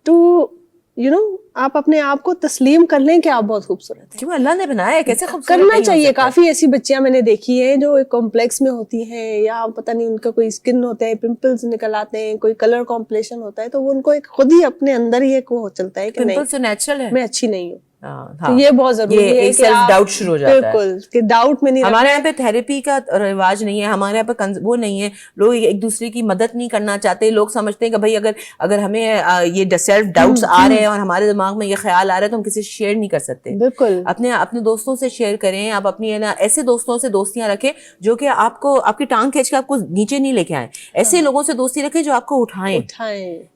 तो यू नो आप अपने आप को तस्लीम कर लें कि आप बहुत खूबसूरत हैं। क्यों, अल्लाह ने बनाया है, कैसे खूबसूरत करना चाहिए। काफी ऐसी बच्चियां मैंने देखी है जो एक कॉम्प्लेक्स में होती हैं या पता नहीं उनका कोई स्किन होता है, पिंपल्स निकल आते हैं, कोई कलर कॉम्प्लेक्शन होता है, तो वो उनको एक खुद ही अपने अंदर ही एक वो चलता है कि पिंपल्स तो नेचुरल है, मैं अच्छी नहीं हूँ। हाँ, तो ये बहुत जरूरी है कि सेल्फ डाउट शुरू हो जाता है। बिल्कुल कि डाउट में नहीं। हमारे यहाँ पे थेरेपी का रिवाज नहीं है, हमारे यहाँ पे वो नहीं है, लोग एक दूसरे की मदद नहीं करना चाहते। लोग समझते हैं कि भाई अगर हमें ये सेल्फ डाउट्स आ रहे हैं और हमारे दिमाग में ये ख्याल आ रहा है तो हम किसी से शेयर नहीं कर सकते। बिल्कुल अपने दोस्तों से शेयर करें। आप अपनी ऐसे दोस्तों से दोस्तियां रखें जो कि आपको आपकी टांग खींच के आपको नीचे नहीं लेके आए। ऐसे लोगों से दोस्ती रखें जो आपको उठाएं।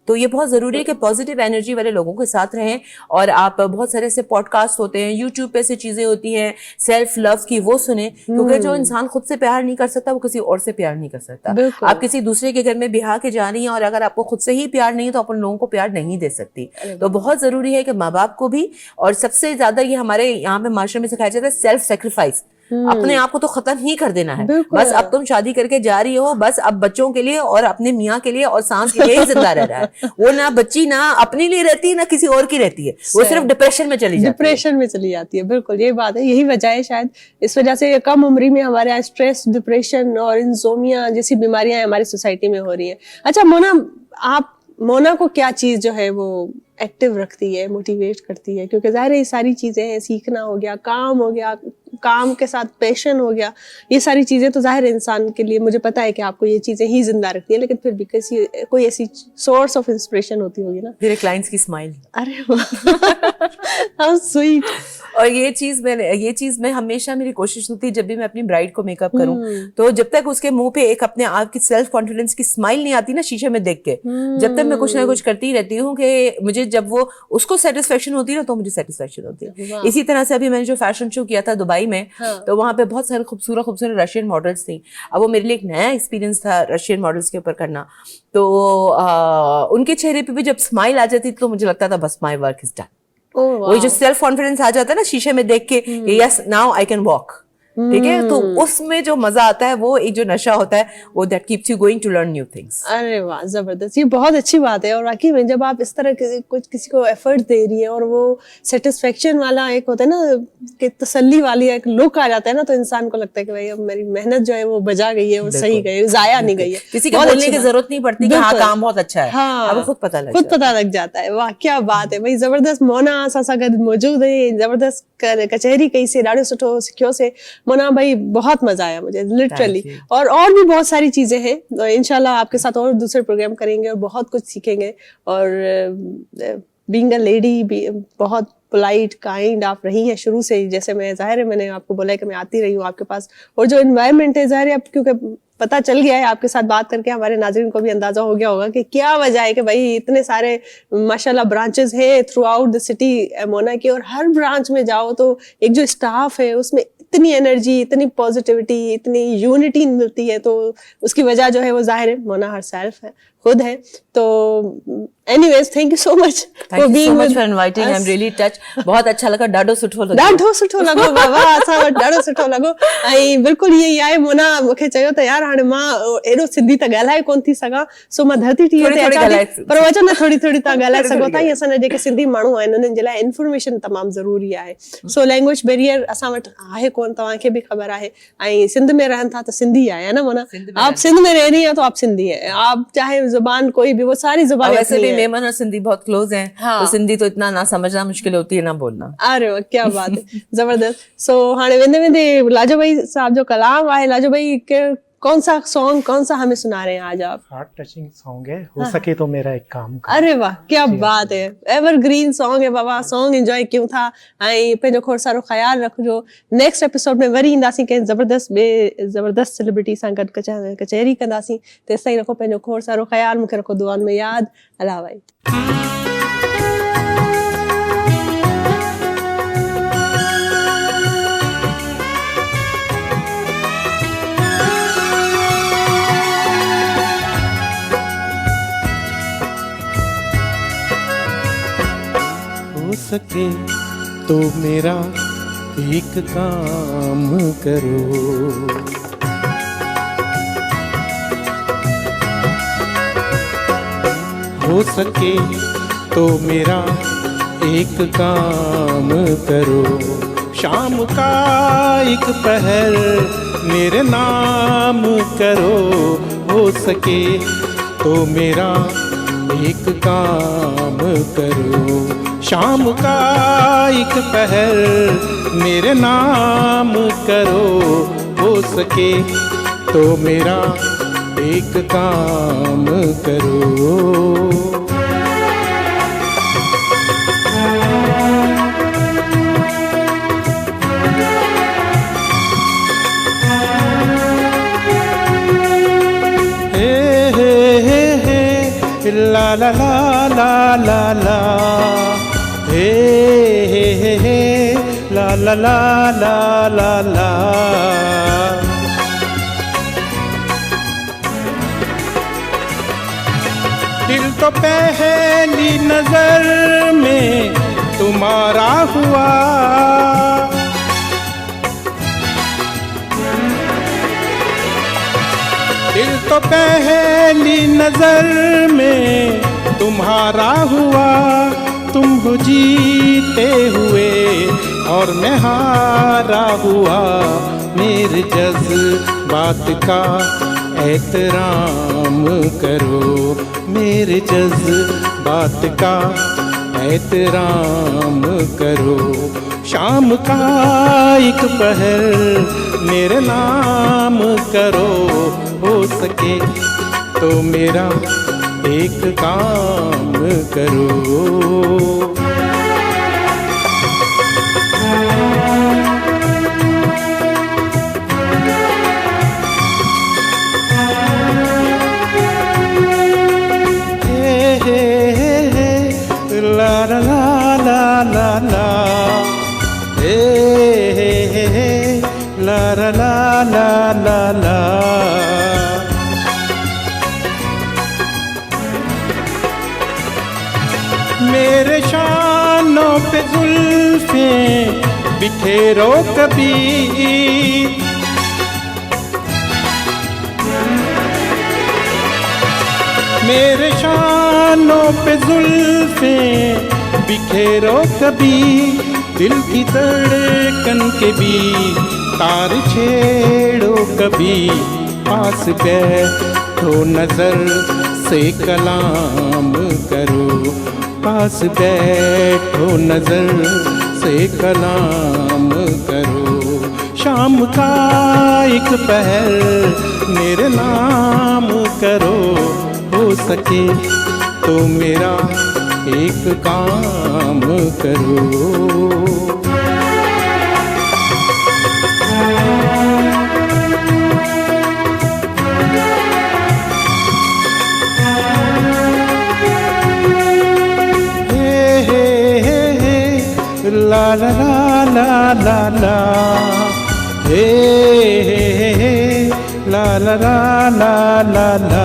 तो ये बहुत जरूरी है कि पॉजिटिव एनर्जी वाले लोगों के साथ रहें। और आप बहुत सारे ऐसे पॉडकास्ट होते हैं, यूट्यूब पे ऐसी चीजें होती हैं सेल्फ लव की, वो सुने, क्योंकि जो इंसान खुद से प्यार नहीं कर सकता वो किसी और से प्यार नहीं कर सकता। आप किसी दूसरे के घर में ब्याह के जा रही हैं और अगर आपको खुद से ही प्यार नहीं है तो आप उन लोगों को प्यार नहीं दे सकती। तो बहुत जरूरी है कि माँ बाप को भी, और सबसे ज्यादा ये हमारे यहाँ पे माशरे में सिखाया जाता है सेल्फ सेक्रीफाइस। अपने आप को तो खत्म ही कर देना है। बस अब तुम शादी करके जा रही हो, बस अब बच्चों के लिए और अपने मियाँ के लिए और सांस के लिए ही जिंदा रह रहा है। वो ना बच्ची ना अपने लिए रहती है ना किसी और की रहती है, वो सिर्फ डिप्रेशन में चली जाती है। बिल्कुल ये बात है, यही वजह है शायद इस वजह से कम उम्र में हमारे यहाँ स्ट्रेस, डिप्रेशन और इंसोमिया जैसी बीमारियां हमारी सोसाइटी में हो रही है। अच्छा मोना को क्या चीज जो है वो एक्टिव रखती है, मोटिवेट करती है? क्योंकि जाहिर है ये सारी चीजें हैं, सीखना हो गया, काम हो गया, काम के साथ पैशन हो गया, ये सारी चीजें तो जाहिर है इंसान के लिए, मुझे पता है कि आपको ये चीजें ही जिंदा रखती है, लेकिन फिर भी कोई ऐसी सोर्स ऑफ इंस्पिरेशन होती होगी ना? मेरे क्लाइंट्स की स्माइल। अरे हाउ स्वीट। और ये चीज मैं हमेशा, मेरी कोशिश होती है जब भी मैं अपनी ब्राइड को मेकअप करूं, तो जब तक उसके मुंह पे एक अपने आप की सेल्फ कॉन्फिडेंस की स्माइल नहीं आती ना शीशे में देख के, जब तक मैं कुछ ना कुछ करती रहती हूँ कि मुझे जब वो उसको सेटिस्फेक्शन होती है ना तो मुझे सेटिस्फेक्शन होती है। इसी तरह से अभी मैंने जो फैशन शो किया था दुबई में, तो वहां पे बहुत सारे खूबसूरत रशियन मॉडल्स थी। अब वो मेरे लिए एक नया एक्सपीरियंस था रशियन मॉडल्स के ऊपर करना। तो उनके चेहरे पे भी जब स्माइल आ जाती तो मुझे लगता था बस माई वर्क इज डन। वो जो सेल्फ कॉन्फिडेंस आ जाता है ना शीशे में देख के, yes now I can walk, ठीक है, तो उसमें जो मजा आता है, वो एक जो नशा होता है, वो that keeps you going to learn new things. अरे वाह, जबरदस्त, ये बहुत अच्छी बात है। और वाकई में जब आप इस तरह के कुछ किसी को एफर्ट दे रही है और वो सेटिस्फेक्शन वाला एक होता है ना कि तसल्ली वाली एक लुक आ जाता है ना, तो इंसान को लगता है कि भाई अब मेरी मेहनत जो है वो बजा गई है, वो सही गई है, जाया नहीं गई है। किसी को बोलने की जरूरत नहीं पड़ती कि हाँ काम बहुत अच्छा है, हाँ खुद पता लग जाता है। वाह क्या बात है भाई, जबरदस्त। मोना असां गॾु मौजूद है, जबरदस्त कचहरी कई से ॾाढो सुठो सिखियो से। मोना भाई बहुत मजा आया मुझे लिटरली, और भी बहुत सारी चीजें हैं, तो इंशाल्लाह आपके साथ और दूसरे प्रोग्राम करेंगे और बहुत कुछ सीखेंगे। और बीइंग अ लेडी बहुत पोलाइट काइंड आप रही हैं शुरू से ही, जैसे मैं जाहिर है मैंने आपको बोला है कि मैं आती रही हूँ आपके पास, और जो एनवायरनमेंट है जाहिर है अब क्योंकि पता चल गया है, आपके साथ बात करके हमारे नाज़रीन को भी अंदाजा हो गया होगा कि क्या वजह है कि भाई इतने सारे माशाल्लाह ब्रांचेस हैं through out the city Mona की, और हर ब्रांच में जाओ तो एक जो स्टाफ है उसमें इतनी एनर्जी, इतनी पॉजिटिविटी, इतनी यूनिटी मिलती है। तो उसकी वजह जो है वो जाहिर है मोना हरसेल्फ है, खुद है। तो anyways thank you so much for being with for inviting, I am really touch, बहुत अच्छा लगा, ॾाढो सुठो लॻो बाबा, असां वटि ॾाढो सुठो लॻो। ऐं बिल्कुलु इहे ई आहे, मोना मूंखे चयो त यार हाणे मां एॾो सिंधी त ॻाल्हाए कोन थी सघां, सो मां धरती टीवीअ ते अचां थी, पर वचन थोड़ी तव्हां ॻाल्हाए सघो था। असांजा जेके सिंधी माण्हू आहिनि उन्हनि जे लाइ इंफॉर्मेशन तमामु ज़रूरी आहे। सो लैंग्वेज बैरियर असां वटि आहे कोन, तव्हांखे बि ख़बर आहे। ऐं सिंध में रहनि था त सिंधी आहे ना मोना, आप सिंध में रह रही हैं तो आप सिंधी है, आप चाहे जुबान कोई भी, वो सारी जुबान। वैसे भी मेमन और सिंधी बहुत क्लोज हैं, तो सिंधी तो इतना ना समझना मुश्किल होती है ना बोलना। अरे वाह क्या बात है, जबरदस्त। सो हाणे वेंदे वेंदे लाजो भाई साहब जो कलाम है, लाजो भाई कौन सा हमें सुना रहे हैं आज आप? हार्ट टचिंग सॉन्ग है, हो सके तो मेरा एक काम कर। अरे वाह क्या बात है, एवरग्रीन सॉन्ग है बाबा, सॉन्ग एंजॉय क्यों था। ऐं पंहिंजो खोड़ सारो ख्याल रखिजो। नेक्स्ट एपिसोड में वरी ईंदासीं कंहिं ज़बरदस्त सेलिब्रिटी सां गॾु कचहरी कंदासीं। तेसि ताईं रखो पंहिंजो खोड़ सारो ख्याल, मूंखे रखो दुआनि में यादि। अला भाई। हो सके तो मेरा एक काम करो, हो सके तो मेरा एक काम करो, शाम का एक पहर मेरे नाम करो, हो सके तो मेरा एक काम करो, शाम का एक पहर मेरे नाम करो, हो सके तो मेरा एक काम करो। ला ला ला ला ला ला, हे ला ला ला ला ला ला। दिल तो पहली नजर में तुम्हारा हुआ, दिल तो पहली नजर में तुम्हारा हुआ। तुम हो जीते हुए और मैं हारा हुआ, मेरे जज्बात का एहतराम करो, मेरे जज्बात का एहतराम करो। शाम का एक पहर मेरे नाम करो, हो सके तो मेरा एक काम करो। ला ला ला ला ला, हे ला ला ला ला ला। मेरे शानों पे जुल्फे बिखेरो कभी, मेरे शानों पे जुल्फे बिखेरो कभी, दिल की धड़कन के भी तार छेड़ो कभी। पास बैठो नजर से कलाम करो, पास बैठो नजर से कलाम करो। शाम का एक पहर मेरे नाम करो, हो सके तो मेरा एक काम करो। ला ला ला ला ला, हे ला ला ला ला ला ला।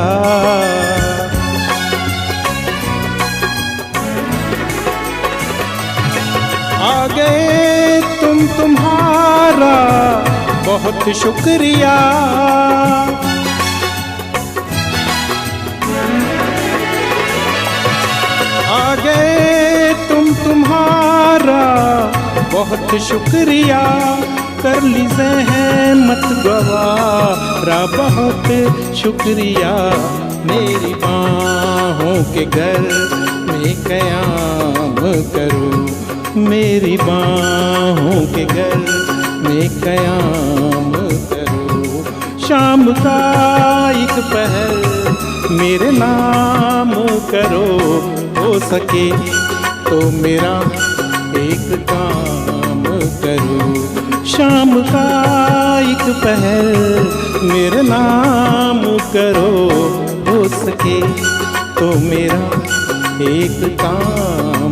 आ गए तुम, तुम्हारा बहुत शुक्रिया। आ गए तुम, तुम्हारा बहुत शुक्रिया। कर ली ज़हमत गवारा, बहुत शुक्रिया। मेरी बाहों के घर में क़याम करो, मेरी बाहों के घर में क़याम करो। शाम का एक पहर मेरे नाम करो, हो सके तो मेरा एक काम करो। शाम का एक पहर मेरे नाम करो, हो सके तो मेरा एक काम